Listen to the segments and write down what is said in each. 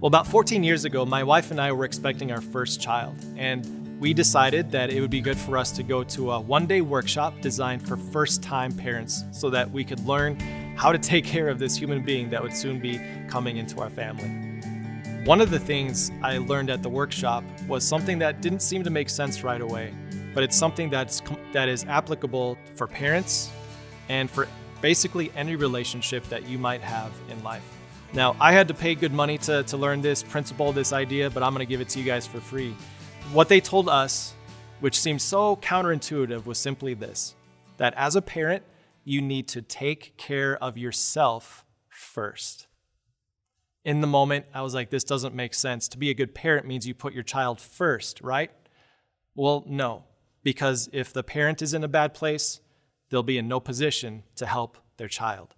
Well, about 14 years ago, my wife and I were expecting our first child, and we decided that it would be good for us to go to a one-day workshop designed for first-time parents so that we could learn how to take care of this human being that would soon be coming into our family. One of the things I learned at the workshop was something that didn't seem to make sense right away, but it's something that is applicable for parents and for basically any relationship that you might have in life. Now, I had to pay good money to learn this principle, this idea, but I'm going to give it to you guys for free. What they told us, which seems so counterintuitive, was simply this: that as a parent, you need to take care of yourself first. In the moment, I was like, this doesn't make sense. To be a good parent means you put your child first, right? Well, no, because if the parent is in a bad place, they'll be in no position to help their child.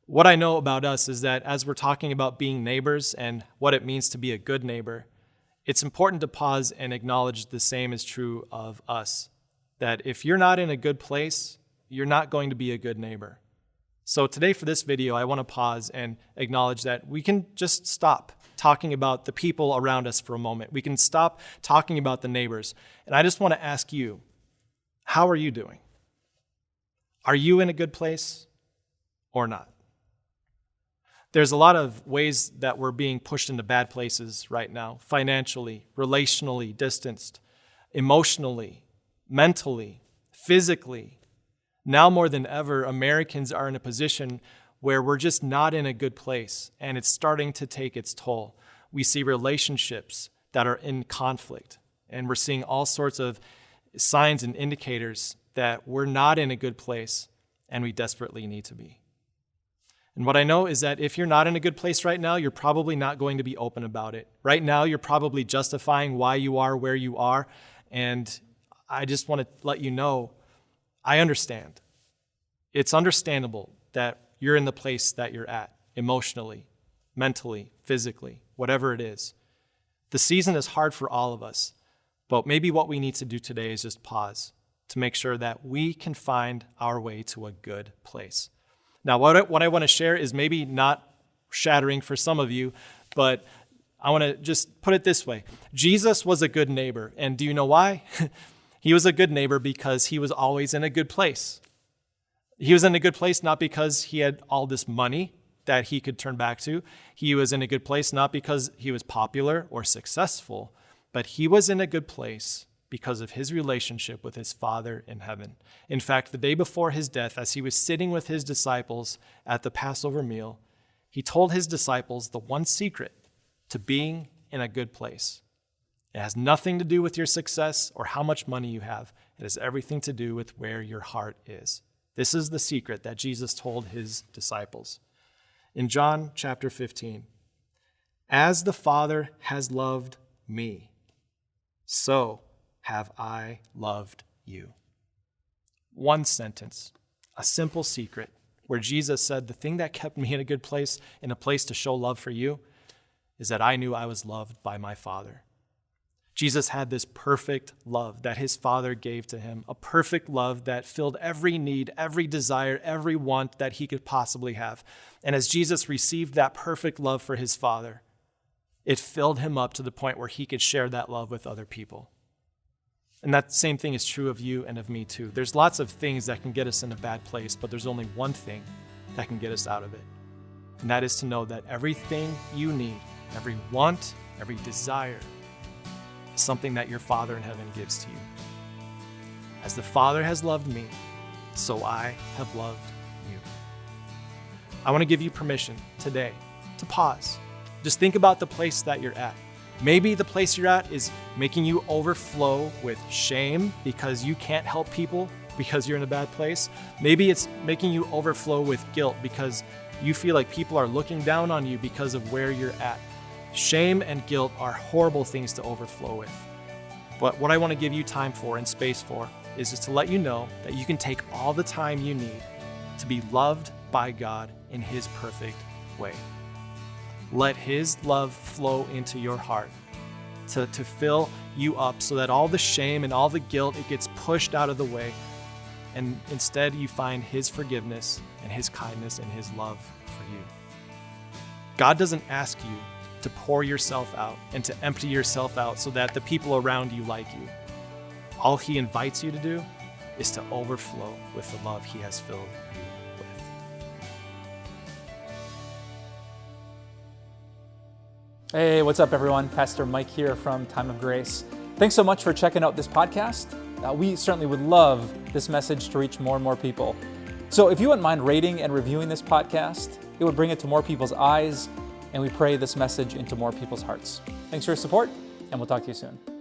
What I know about us is that as we're talking about being neighbors and what it means to be a good neighbor, it's important to pause and acknowledge the same is true of us. That if you're not in a good place, you're not going to be a good neighbor. So today for this video, I want to pause and acknowledge that we can just stop talking about the people around us for a moment. We can stop talking about the neighbors. And I just want to ask you, how are you doing? Are you in a good place or not? There's a lot of ways that we're being pushed into bad places right now: financially, relationally distanced, emotionally, mentally, physically. Now more than ever, Americans are in a position where we're just not in a good place, and it's starting to take its toll. We see relationships that are in conflict, and we're seeing all sorts of signs and indicators that we're not in a good place, and we desperately need to be. And what I know is that if you're not in a good place right now, you're probably not going to be open about it. Right now, you're probably justifying why you are where you are, and I just want to let you know, I understand. It's understandable that you're in the place that you're at, emotionally, mentally, physically, whatever it is. The season is hard for all of us, but maybe what we need to do today is just pause to make sure that we can find our way to a good place. Now, what I want to share is maybe not shattering for some of you, but I want to just put it this way. Jesus was a good neighbor, and do you know why? He was a good neighbor because he was always in a good place. He was in a good place not because he had all this money that he could turn back to. He was in a good place not because he was popular or successful, but he was in a good place because of his relationship with his Father in heaven. In fact, the day before his death, as he was sitting with his disciples at the Passover meal, he told his disciples the one secret to being in a good place. It has nothing to do with your success or how much money you have. It has everything to do with where your heart is. This is the secret that Jesus told his disciples. In John chapter 15, "As the Father has loved me, so have I loved you." One sentence, a simple secret, where Jesus said, the thing that kept me in a good place, in a place to show love for you, is that I knew I was loved by my Father. Jesus had this perfect love that his Father gave to him, a perfect love that filled every need, every desire, every want that he could possibly have. And as Jesus received that perfect love for his Father, it filled him up to the point where he could share that love with other people. And that same thing is true of you and of me too. There's lots of things that can get us in a bad place, but there's only one thing that can get us out of it. And that is to know that everything you need, every want, every desire, is something that your Father in heaven gives to you. As the Father has loved me, so I have loved you. I want to give you permission today to pause. Just think about the place that you're at. Maybe the place you're at is making you overflow with shame because you can't help people because you're in a bad place. Maybe it's making you overflow with guilt because you feel like people are looking down on you because of where you're at. Shame and guilt are horrible things to overflow with. But what I want to give you time for and space for is just to let you know that you can take all the time you need to be loved by God in his perfect way. Let his love flow into your heart to fill you up so that all the shame and all the guilt, it gets pushed out of the way. And instead you find his forgiveness and his kindness and his love for you. God doesn't ask you to pour yourself out and to empty yourself out so that the people around you like you. All He invites you to do is to overflow with the love He has filled you with. Hey, what's up, everyone? Pastor Mike here from Time of Grace. Thanks so much for checking out this podcast. We certainly would love this message to reach more and more people. So if you wouldn't mind rating and reviewing this podcast, it would bring it to more people's eyes, and we pray this message into more people's hearts. Thanks for your support, and we'll talk to you soon.